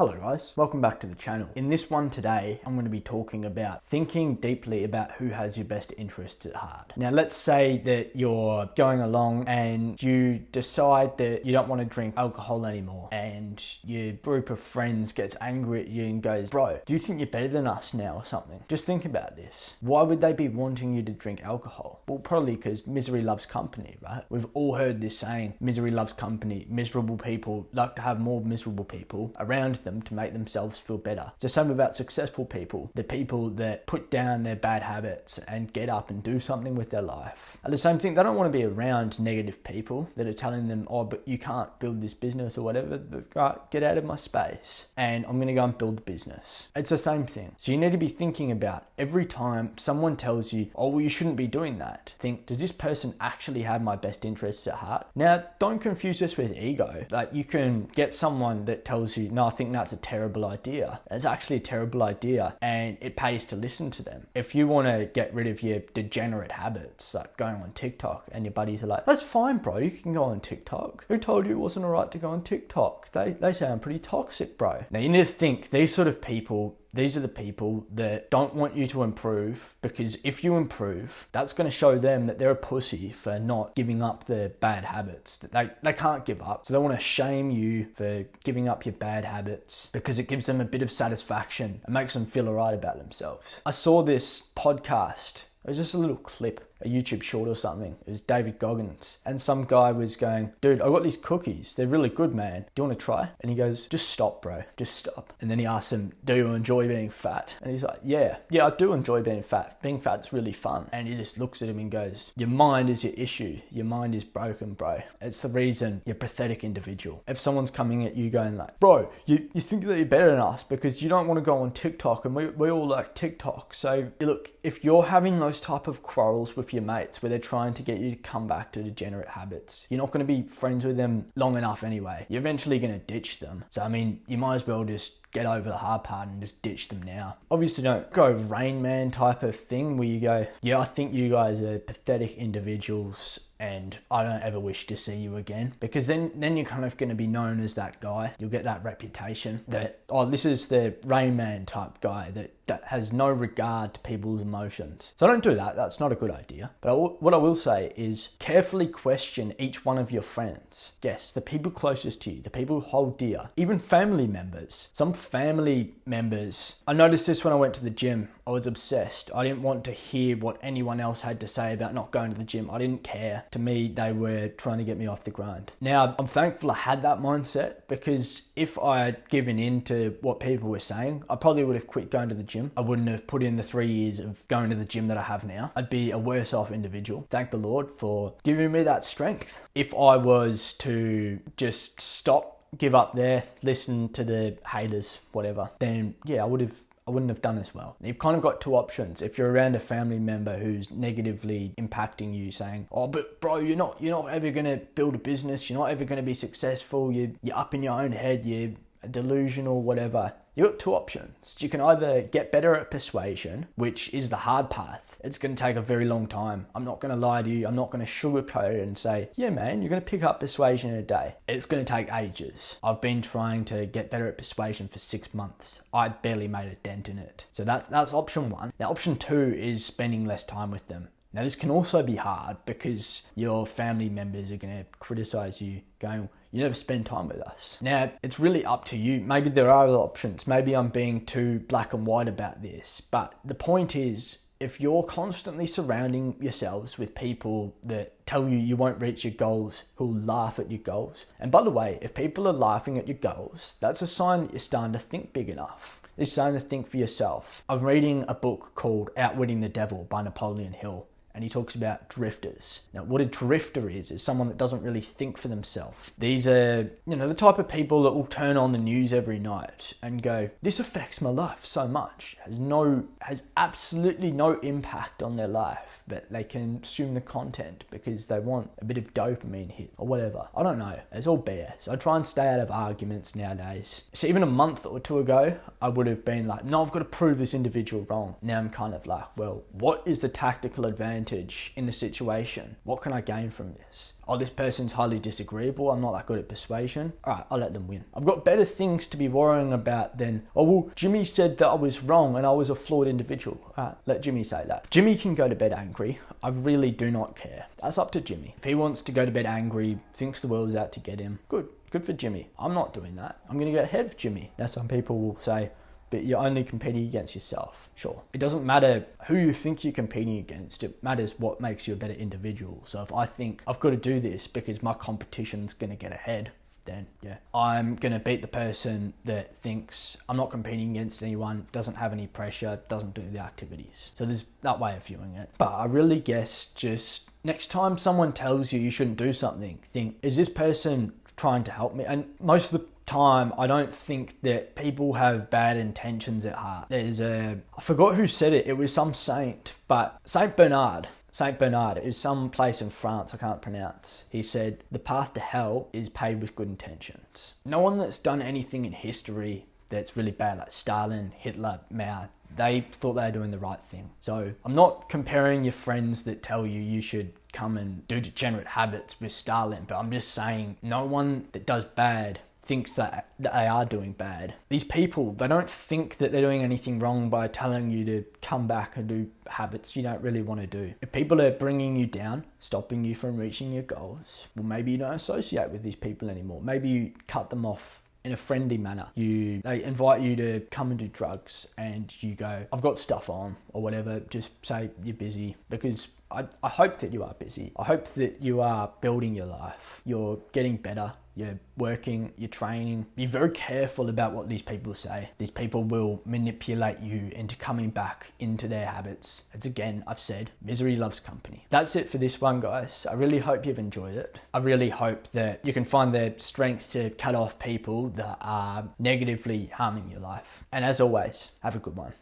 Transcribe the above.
Hello guys, welcome back to the channel. In this one today, I'm going to be talking about thinking deeply about who has your best interests at heart. Now let's say that you're going along and you decide that you don't want to drink alcohol anymore and your group of friends gets angry at you and goes, bro, do you think you're better than us now or something? Just think about this. Why would they be wanting you to drink alcohol? Well, probably because misery loves company, right? We've all heard this saying, misery loves company. Miserable people like to have more miserable people around them to make themselves feel better. It's the same about successful people, the people that put down their bad habits and get up and do something with their life. And the same thing, they don't want to be around negative people that are telling them, oh, but you can't build this business or whatever, but get out of my space and I'm going to go and build the business. It's the same thing. So you need to be thinking about every time someone tells you, oh, well, you shouldn't be doing that. Think, does this person actually have my best interests at heart? Now, don't confuse this with ego. Like, you can get someone that tells you, no, I think that's a terrible idea. It's actually a terrible idea and it pays to listen to them. If you want to get rid of your degenerate habits, like going on TikTok, and your buddies are like, that's fine, bro, you can go on TikTok. Who told you it wasn't all right to go on TikTok? They sound pretty toxic, bro. Now you need to think, these sort of people, these are the people that don't want you to improve, because if you improve, that's going to show them that they're a pussy for not giving up their bad habits. That they can't give up. So they want to shame you for giving up your bad habits because it gives them a bit of satisfaction and makes them feel alright about themselves. I saw this podcast. It was just a little clip, a YouTube short or something. It was David Goggins. And some guy was going, dude, I got these cookies. They're really good, man. Do you want to try? And he goes, just stop, bro. Just stop. And then he asks him, do you enjoy being fat? And he's like, yeah, I do enjoy being fat. Being fat's really fun. And he just looks at him and goes, your mind is your issue. Your mind is broken, bro. It's the reason you're a pathetic individual. If someone's coming at you going like, bro, you think that you're better than us because you don't want to go on TikTok and we all like TikTok. So look, if you're having those type of quarrels with your mates where they're trying to get you to come back to degenerate habits, you're not going to be friends with them long enough anyway. You're eventually going to ditch them. So I mean, you might as well just get over the hard part and just ditch them now. Obviously don't go Rain Man type of thing where you go, yeah, I think you guys are pathetic individuals and I don't ever wish to see you again, because then you're kind of going to be known as that guy. You'll get that reputation that, oh, this is the Rain Man type guy that has no regard to people's emotions. So don't do that. That's not a good idea. But what I will say is carefully question each one of your friends. Yes, the people closest to you, the people who hold dear, even family members. Some family members, I noticed this when I went to the gym. I was obsessed. I didn't want to hear what anyone else had to say about not going to the gym. I didn't care. To me, they were trying to get me off the grind. Now, I'm thankful I had that mindset, because if I had given in to what people were saying, I probably would have quit going to the gym. I wouldn't have put in the 3 years of going to the gym that I have now. I'd be a worse off individual. Thank the Lord for giving me that strength. If I was to just stop, give up there, listen to the haters, whatever, then yeah, I wouldn't have done as well. You've kind of got two options. If you're around a family member who's negatively impacting you, saying, oh, but bro, you're not ever going to build a business. You're not ever going to be successful. You're up in your own head. You're delusional, whatever. You've got two options. You can either get better at persuasion, which is the hard path. It's going to take a very long time. I'm not going to lie to you. I'm not going to sugarcoat it and say, yeah, man, you're going to pick up persuasion in a day. It's going to take ages. I've been trying to get better at persuasion for 6 months. I barely made a dent in it. So that's option one. Now, option two is spending less time with them. Now, this can also be hard because your family members are going to criticize you, going, you never spend time with us. Now, it's really up to you. Maybe there are other options. Maybe I'm being too black and white about this. But the point is, if you're constantly surrounding yourselves with people that tell you won't reach your goals, who'll laugh at your goals. And by the way, if people are laughing at your goals, that's a sign that you're starting to think big enough. You're starting to think for yourself. I'm reading a book called Outwitting the Devil by Napoleon Hill. And he talks about drifters. Now, what a drifter is someone that doesn't really think for themselves. These are, the type of people that will turn on the news every night and go, this affects my life so much. Has absolutely no impact on their life, but they consume the content because they want a bit of dopamine hit or whatever. I don't know. It's all BS. I try and stay out of arguments nowadays. So even a month or two ago, I would have been like, no, I've got to prove this individual wrong. Now I'm kind of like, well, what is the tactical advantage advantage in the situation. What can I gain from this? Oh, this person's highly disagreeable. I'm not that good at persuasion. All right, I'll let them win. I've got better things to be worrying about than, oh, well, Jimmy said that I was wrong and I was a flawed individual. All right, let Jimmy say that. Jimmy can go to bed angry. I really do not care. That's up to Jimmy. If he wants to go to bed angry, thinks the world is out to get him, good. Good for Jimmy. I'm not doing that. I'm going to get ahead of Jimmy. Now, some people will say, but you're only competing against yourself. Sure. It doesn't matter who you think you're competing against. It matters what makes you a better individual. So if I think I've got to do this because my competition's going to get ahead, then yeah, I'm going to beat the person that thinks I'm not competing against anyone, doesn't have any pressure, doesn't do the activities. So there's that way of viewing it. But I really guess just next time someone tells you shouldn't do something, think, is this person trying to help me? And most of the time, I don't think that people have bad intentions at heart. I forgot who said it. It was some saint, but Saint Bernard, it was some place in France, I can't pronounce. He said, the path to hell is paved with good intentions. No one that's done anything in history that's really bad, like Stalin, Hitler, Mao, they thought they were doing the right thing. So I'm not comparing your friends that tell you should come and do degenerate habits with Stalin, but I'm just saying no one that does bad thinks that they are doing bad. These people, they don't think that they're doing anything wrong by telling you to come back and do habits you don't really want to do. If people are bringing you down, stopping you from reaching your goals, well, maybe you don't associate with these people anymore. Maybe you cut them off in a friendly manner. They invite you to come and do drugs and you go, I've got stuff on or whatever. Just say you're busy, because I hope that you are busy. I hope that you are building your life. You're getting better. You're working, you're training. Be very careful about what these people say. These people will manipulate you into coming back into their habits. It's, again, I've said, misery loves company. That's it for this one, guys. I really hope you've enjoyed it. I really hope that you can find the strength to cut off people that are negatively harming your life. And as always, have a good one.